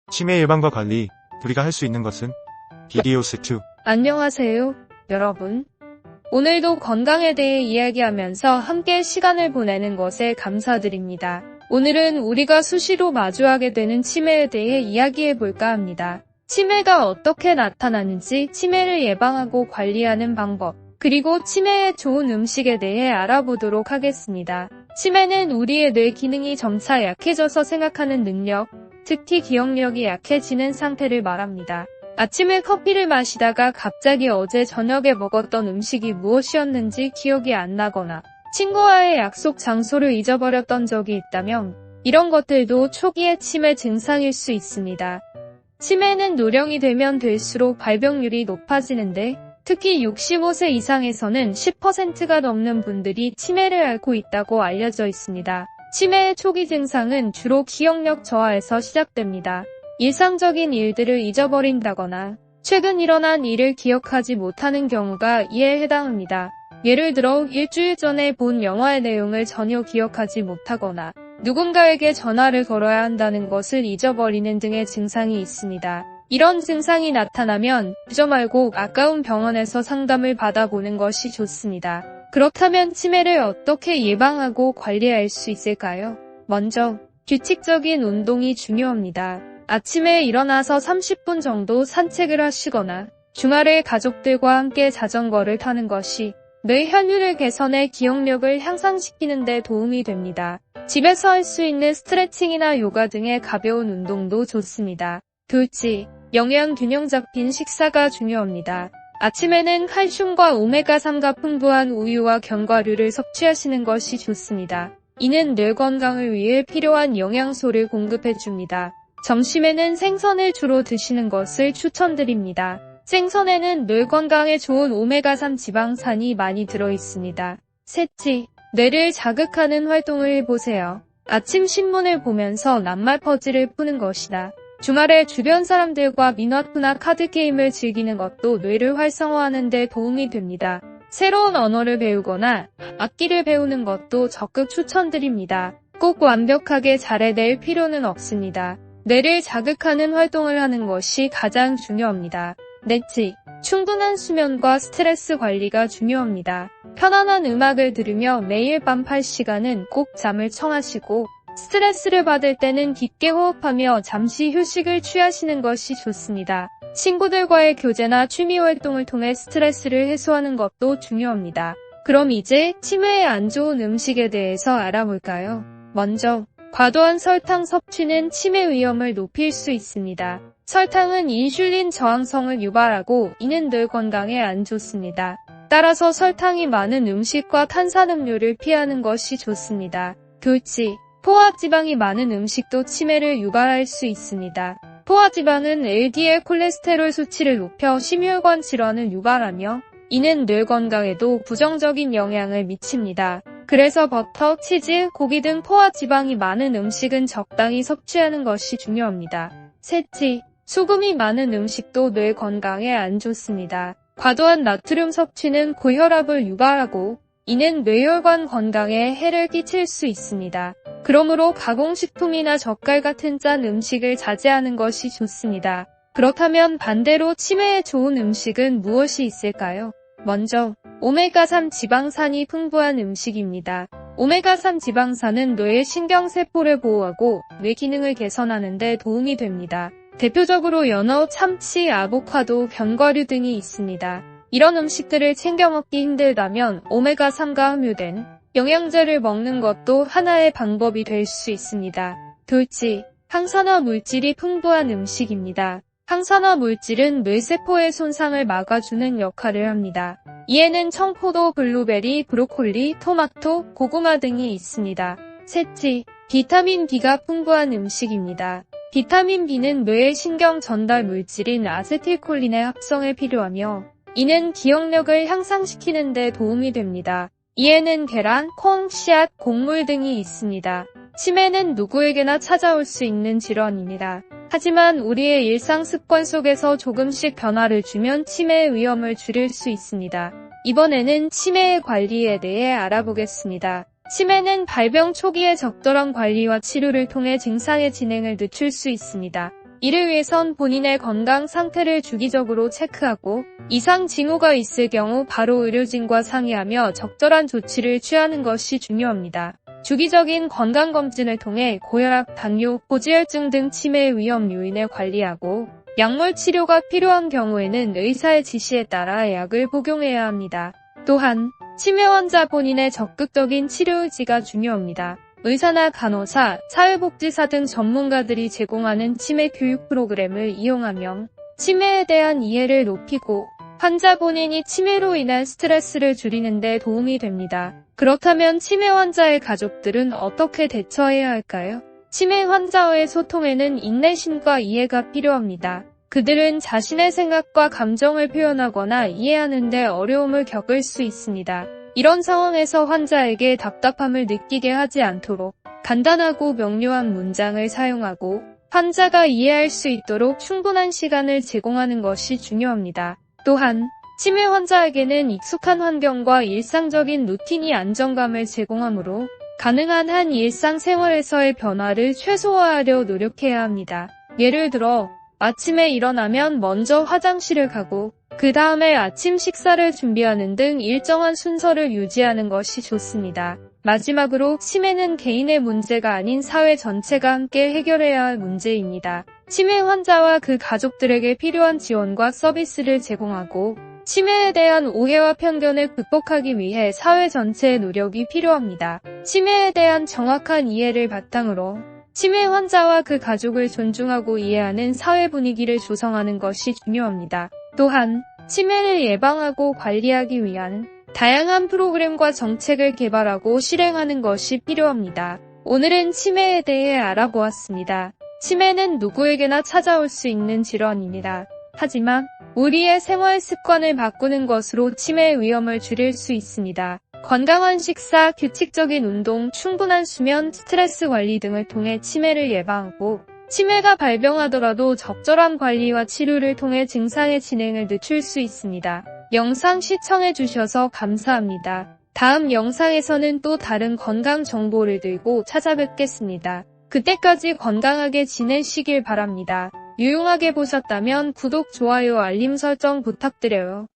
치매 예방과 관리, 우리가 할 수 있는 것은? 비디오스2. 안녕하세요, 여러분. 오늘도 건강에 대해 이야기하면서 함께 시간을 보내는 것에 감사드립니다. 오늘은 우리가 수시로 마주하게 되는 치매에 대해 이야기해 볼까 합니다. 치매가 어떻게 나타나는지, 치매를 예방하고 관리하는 방법, 그리고 치매에 좋은 음식에 대해 알아보도록 하겠습니다. 치매는 우리의 뇌 기능이 점차 약해져서 생각하는 능력, 특히 기억력이 약해지는 상태를 말합니다. 아침에 커피를 마시다가 갑자기 어제 저녁에 먹었던 음식이 무엇이었는지 기억이 안 나거나 친구와의 약속 장소를 잊어버렸던 적이 있다면 이런 것들도 초기의 치매 증상일 수 있습니다. 치매는 노령이 되면 될수록 발병률이 높아지는데 특히 65세 이상에서는 10%가 넘는 분들이 치매를 앓고 있다고 알려져 있습니다. 치매의 초기 증상은 주로 기억력 저하에서 시작됩니다. 일상적인 일들을 잊어버린다거나 최근 일어난 일을 기억하지 못하는 경우가 이에 해당합니다. 예를 들어 일주일 전에 본 영화의 내용을 전혀 기억하지 못하거나 누군가에게 전화를 걸어야 한다는 것을 잊어버리는 등의 증상이 있습니다. 이런 증상이 나타나면 그저 말고 가까운 병원에서 상담을 받아보는 것이 좋습니다. 그렇다면 치매를 어떻게 예방하고 관리할 수 있을까요? 먼저, 규칙적인 운동이 중요합니다. 아침에 일어나서 30분 정도 산책을 하시거나 주말에 가족들과 함께 자전거를 타는 것이 뇌 혈류를 개선해 기억력을 향상시키는 데 도움이 됩니다. 집에서 할 수 있는 스트레칭이나 요가 등의 가벼운 운동도 좋습니다. 둘째, 영양 균형 잡힌 식사가 중요합니다. 아침에는 칼슘과 오메가3가 풍부한 우유와 견과류를 섭취하시는 것이 좋습니다. 이는 뇌 건강을 위해 필요한 영양소를 공급해줍니다. 점심에는 생선을 주로 드시는 것을 추천드립니다. 생선에는 뇌 건강에 좋은 오메가3 지방산이 많이 들어있습니다. 셋째, 뇌를 자극하는 활동을 해보세요. 아침 신문을 보면서 낱말 퍼즐을 푸는 것이다. 주말에 주변 사람들과 미너트나 카드게임을 즐기는 것도 뇌를 활성화하는 데 도움이 됩니다. 새로운 언어를 배우거나 악기를 배우는 것도 적극 추천드립니다. 꼭 완벽하게 잘해낼 필요는 없습니다. 뇌를 자극하는 활동을 하는 것이 가장 중요합니다. 넷째, 충분한 수면과 스트레스 관리가 중요합니다. 편안한 음악을 들으며 매일 밤 8시간은 꼭 잠을 청하시고 스트레스를 받을 때는 깊게 호흡하며 잠시 휴식을 취하시는 것이 좋습니다. 친구들과의 교제나 취미 활동을 통해 스트레스를 해소하는 것도 중요합니다. 그럼 이제 치매에 안 좋은 음식에 대해서 알아볼까요? 먼저, 과도한 설탕 섭취는 치매 위험을 높일 수 있습니다. 설탕은 인슐린 저항성을 유발하고 이는 뇌 건강에 안 좋습니다. 따라서 설탕이 많은 음식과 탄산음료를 피하는 것이 좋습니다. 둘째, 포화지방이 많은 음식도 치매를 유발할 수 있습니다. 포화지방은 LDL 콜레스테롤 수치를 높여 심혈관 질환을 유발하며 이는 뇌 건강에도 부정적인 영향을 미칩니다. 그래서 버터, 치즈, 고기 등 포화지방이 많은 음식은 적당히 섭취하는 것이 중요합니다. 셋째, 소금이 많은 음식도 뇌 건강에 안 좋습니다. 과도한 나트륨 섭취는 고혈압을 유발하고 이는 뇌혈관 건강에 해를 끼칠 수 있습니다. 그러므로 가공식품이나 젓갈 같은 짠 음식을 자제하는 것이 좋습니다. 그렇다면 반대로 치매에 좋은 음식은 무엇이 있을까요? 먼저, 오메가3 지방산이 풍부한 음식입니다. 오메가3 지방산은 뇌의 신경세포를 보호하고 뇌 기능을 개선하는 데 도움이 됩니다. 대표적으로 연어, 참치, 아보카도, 견과류 등이 있습니다. 이런 음식들을 챙겨 먹기 힘들다면 오메가3가 함유된 영양제를 먹는 것도 하나의 방법이 될 수 있습니다. 둘째, 항산화 물질이 풍부한 음식입니다. 항산화 물질은 뇌세포의 손상을 막아주는 역할을 합니다. 이에는 청포도, 블루베리, 브로콜리, 토마토, 고구마 등이 있습니다. 셋째, 비타민 B가 풍부한 음식입니다. 비타민 B는 뇌의 신경 전달 물질인 아세틸콜린의 합성에 필요하며 이는 기억력을 향상시키는 데 도움이 됩니다. 이에는 계란, 콩, 씨앗, 곡물 등이 있습니다. 치매는 누구에게나 찾아올 수 있는 질환입니다. 하지만 우리의 일상 습관 속에서 조금씩 변화를 주면 치매의 위험을 줄일 수 있습니다. 이번에는 치매의 관리에 대해 알아보겠습니다. 치매는 발병 초기에 적절한 관리와 치료를 통해 증상의 진행을 늦출 수 있습니다. 이를 위해선 본인의 건강 상태를 주기적으로 체크하고 이상 징후가 있을 경우 바로 의료진과 상의하며 적절한 조치를 취하는 것이 중요합니다. 주기적인 건강검진을 통해 고혈압, 당뇨, 고지혈증 등 치매 위험 요인을 관리하고 약물 치료가 필요한 경우에는 의사의 지시에 따라 약을 복용해야 합니다. 또한 치매 환자 본인의 적극적인 치료 의지가 중요합니다. 의사나 간호사, 사회복지사 등 전문가들이 제공하는 치매 교육 프로그램을 이용하면 치매에 대한 이해를 높이고 환자 본인이 치매로 인한 스트레스를 줄이는 데 도움이 됩니다. 그렇다면 치매 환자의 가족들은 어떻게 대처해야 할까요? 치매 환자와의 소통에는 인내심과 이해가 필요합니다. 그들은 자신의 생각과 감정을 표현하거나 이해하는 데 어려움을 겪을 수 있습니다. 이런 상황에서 환자에게 답답함을 느끼게 하지 않도록 간단하고 명료한 문장을 사용하고 환자가 이해할 수 있도록 충분한 시간을 제공하는 것이 중요합니다. 또한 치매 환자에게는 익숙한 환경과 일상적인 루틴이 안정감을 제공하므로 가능한 한 일상생활에서의 변화를 최소화하려 노력해야 합니다. 예를 들어 아침에 일어나면 먼저 화장실을 가고 그 다음에 아침 식사를 준비하는 등 일정한 순서를 유지하는 것이 좋습니다. 마지막으로 치매는 개인의 문제가 아닌 사회 전체가 함께 해결해야 할 문제입니다. 치매 환자와 그 가족들에게 필요한 지원과 서비스를 제공하고 치매에 대한 오해와 편견을 극복하기 위해 사회 전체의 노력이 필요합니다. 치매에 대한 정확한 이해를 바탕으로 치매 환자와 그 가족을 존중하고 이해하는 사회 분위기를 조성하는 것이 중요합니다. 또한 치매를 예방하고 관리하기 위한 다양한 프로그램과 정책을 개발하고 실행하는 것이 필요합니다. 오늘은 치매에 대해 알아보았습니다. 치매는 누구에게나 찾아올 수 있는 질환입니다. 하지만 우리의 생활 습관을 바꾸는 것으로 치매의 위험을 줄일 수 있습니다. 건강한 식사, 규칙적인 운동, 충분한 수면, 스트레스 관리 등을 통해 치매를 예방하고 치매가 발병하더라도 적절한 관리와 치료를 통해 증상의 진행을 늦출 수 있습니다. 영상 시청해주셔서 감사합니다. 다음 영상에서는 또 다른 건강 정보를 들고 찾아뵙겠습니다. 그때까지 건강하게 지내시길 바랍니다. 유용하게 보셨다면 구독, 좋아요, 알림 설정 부탁드려요.